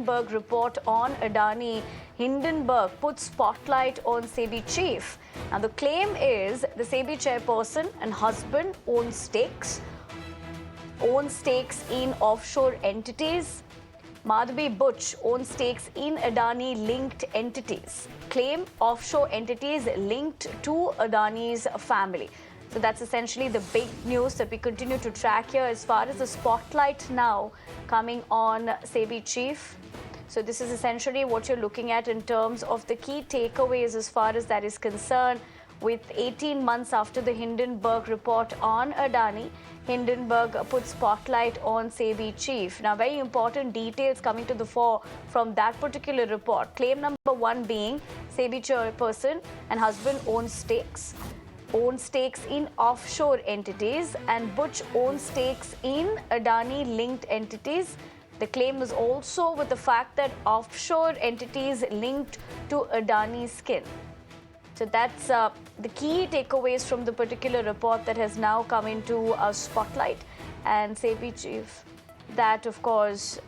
Hindenburg Report on Adani, Hindenburg puts spotlight on SEBI chief. Now, the claim is the SEBI chairperson and husband own stakes in offshore entities. Madhabi Buch owns stakes in Adani-linked entities. Claim offshore entities linked to Adani's family. So that's essentially the big news that we continue to track here as far as the spotlight now coming on SEBI chief. So this is essentially what you're looking at in terms of the key takeaways as far as that is concerned. With 18 months after the Hindenburg report on Adani, Hindenburg put spotlight on SEBI chief. Now, very important details coming to the fore from that particular report. Claim number one being SEBI chairperson and husband own stakes in offshore entities, and Buch owns stakes in Adani-linked entities. The claim is also with the fact that offshore entities linked to Adani's skin. So that's the key takeaways from the particular report that has now come into a spotlight. And SEBI chief, that of course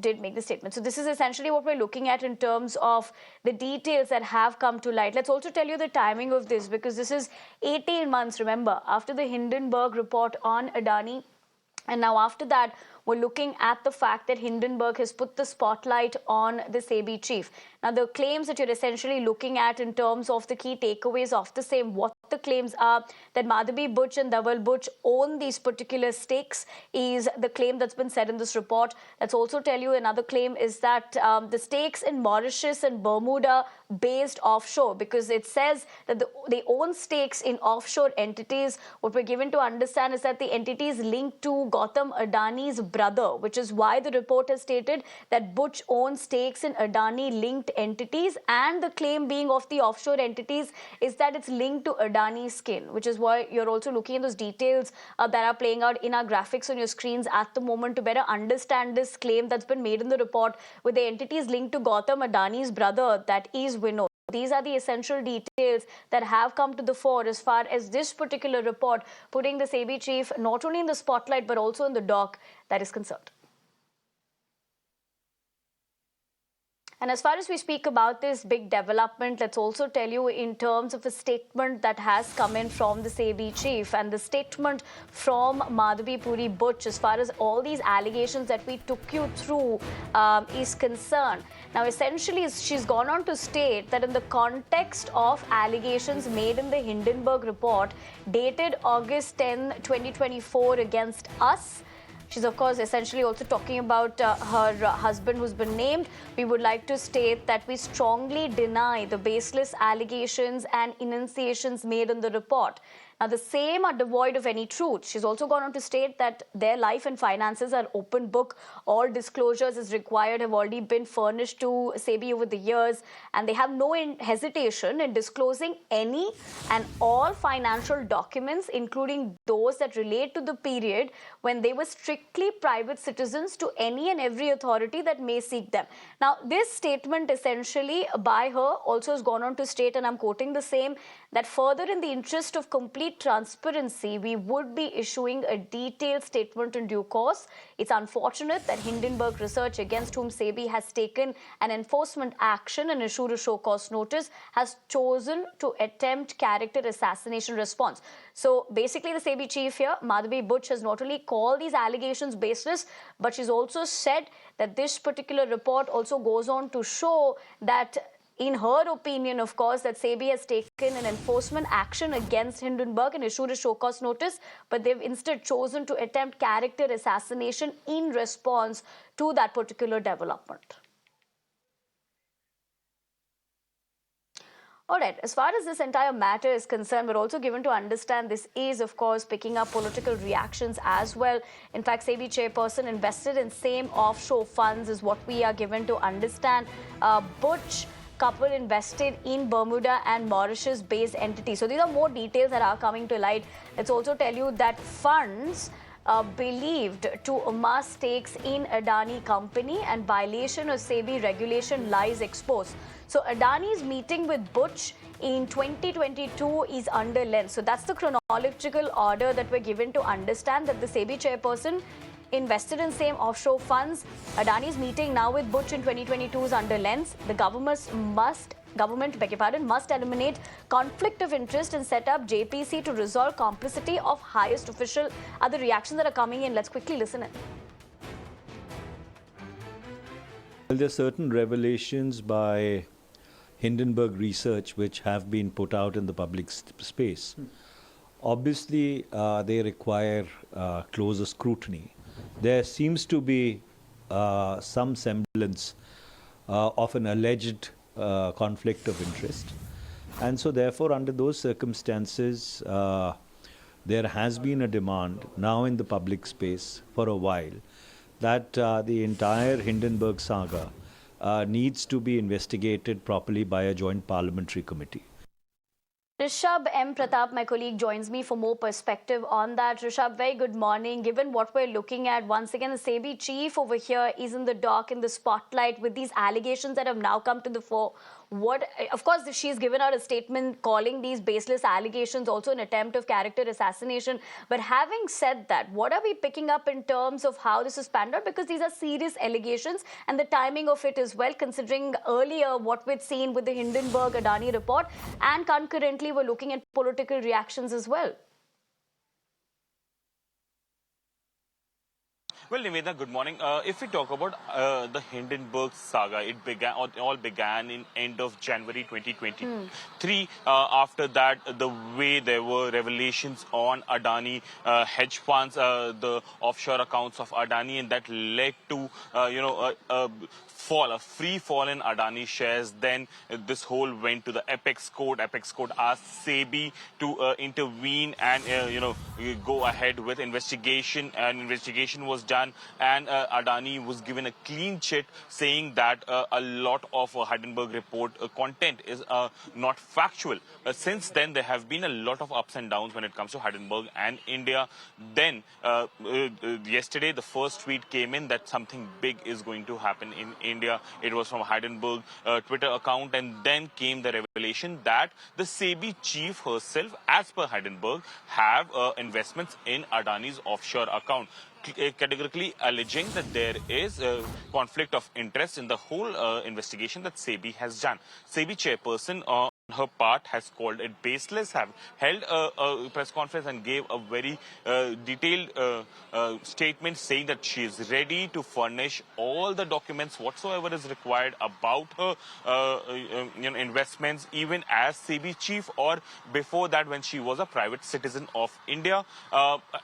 did make the statement. So this is essentially what we're looking at in terms of the details that have come to light. Let's also tell you the timing of this, because this is 18 months, remember, after the Hindenburg report on Adani. And now after that, we're looking at the fact that Hindenburg has put the spotlight on the SEBI chief. Now, the claims that you're essentially looking at in terms of the key takeaways of the same, what the claims are that Madhabi Buch and Dhaval Buch own these particular stakes is the claim that's been said in this report. Let's also tell you another claim is that the stakes in Mauritius and Bermuda based offshore, because it says that they own stakes in offshore entities. What we're given to understand is that the entities linked to Gautam Adani's brother, which is why the report has stated that Buch owns stakes in Adani-linked entities, and the claim being of the offshore entities is that it's linked to Adani's skin, which is why you're also looking at those details that are playing out in our graphics on your screens at the moment to better understand this claim that's been made in the report with the entities linked to Gautam Adani's brother, that is Vinod. These are the essential details that have come to the fore as far as this particular report putting the SEBI chief not only in the spotlight but also in the dock that is concerned. And as far as we speak about this big development, let's also tell you in terms of a statement that has come in from the SEBI chief, and the statement from Madhabi Puri Buch as far as all these allegations that we took you through is concerned. Now, essentially, she's gone on to state that in the context of allegations made in the Hindenburg report dated August 10, 2024 against us, she's, of course, essentially also talking about her husband who's been named. We would like to state that we strongly deny the baseless allegations and enunciations made in the report. Now, the same are devoid of any truth. She's also gone on to state that their life and finances are open book. All disclosures as required have already been furnished to SEBI over the years, and they have no hesitation in disclosing any and all financial documents, including those that relate to the period when they were strictly private citizens, to any and every authority that may seek them. Now, this statement essentially by her also has gone on to state, and I'm quoting the same, that further in the interest of complete transparency, we would be issuing a detailed statement in due course. It's unfortunate that Hindenburg Research, against whom SEBI has taken an enforcement action and issued a show-cause notice, has chosen to attempt character assassination response. So basically, the SEBI chief here, Madhabi Buch, has not only called these allegations baseless, but she's also said that this particular report also goes on to show that, in her opinion, of course, that SEBI has taken an enforcement action against Hindenburg and issued a show-cause notice, but they've instead chosen to attempt character assassination in response to that particular development. All right, as far as this entire matter is concerned, we're also given to understand this is, of course, picking up political reactions as well. In fact, SEBI chairperson invested in same offshore funds is what we are given to understand. Buch couple invested in Bermuda and Mauritius-based entities. So these are more details that are coming to light. Let's also tell you that funds believed to amass stakes in Adani company and violation of SEBI regulation lies exposed. So Adani's meeting with Buch in 2022 is under lens. So that's the chronological order that we're given to understand, that the SEBI chairperson invested in same offshore funds. Adani's meeting now with Buch in 2022 is under lens. The government, beg your pardon, must eliminate conflict of interest and set up JPC to resolve complicity of highest official. Are the reactions that are coming in? Let's quickly listen in. Well, there are certain revelations by Hindenburg Research which have been put out in the public space. Obviously, they require closer scrutiny. There seems to be some semblance of an alleged conflict of interest. And so therefore, under those circumstances, there has been a demand now in the public space for a while that the entire Hindenburg saga needs to be investigated properly by a joint parliamentary committee. Rishabh M. Pratap, my colleague, joins me for more perspective on that. Rishabh, very good morning. Given what we're looking at, once again, the SEBI chief over here is in the dock, in the spotlight with these allegations that have now come to the fore. Of course, she's given out a statement calling these baseless allegations also an attempt of character assassination. But having said that, what are we picking up in terms of how this is panned out? Because these are serious allegations and the timing of it as well, considering earlier what we'd seen with the Hindenburg Adani report, and concurrently we're looking at political reactions as well. Well, Nivedha, good morning. If we talk about the Hindenburg saga, it all began in end of January 2023. After that, the way there were revelations on Adani hedge funds, the offshore accounts of Adani, and that led to a free fall in Adani shares. Then this whole went to the Apex Court. Apex Court asked SEBI to intervene and go ahead with investigation. An investigation was done, and Adani was given a clean chit saying that a lot of Hindenburg Report content is not factual. Since then, there have been a lot of ups and downs when it comes to Hindenburg and India. Then yesterday, the first tweet came in that something big is going to happen in India. It was from Hindenburg Twitter account, and then came the revelation that the SEBI chief herself, as per Hindenburg, have investments in Adani's offshore account, categorically alleging that there is a conflict of interest in the whole investigation that SEBI has done. SEBI chairperson on her part has called it baseless, have held a press conference and gave a very detailed statement saying that she is ready to furnish all the documents whatsoever is required about her investments, even as SEBI chief or before that when she was a private citizen of India.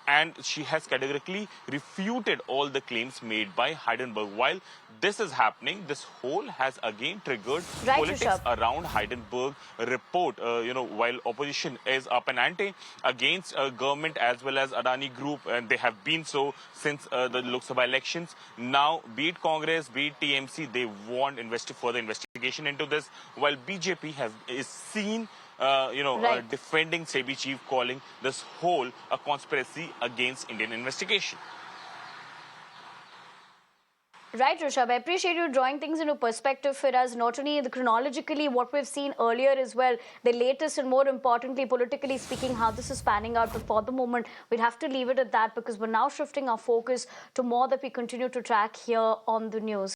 And she has categorically refuted all the claims made by Hindenburg. While this is happening, this whole has again triggered politics around Hindenburg report. While opposition is up and ante against government as well as Adani Group, and they have been so since the Lok Sabha elections. Now, be it Congress, be it TMC, they want further investigation into this, while BJP is seen defending SEBI chief, calling this whole a conspiracy against Indian investigation. Right, Rishabh. I appreciate you drawing things into perspective for us, not only chronologically what we've seen earlier as well, the latest and more importantly, politically speaking, how this is panning out. But for the moment, we'd have to leave it at that because we're now shifting our focus to more that we continue to track here on the news.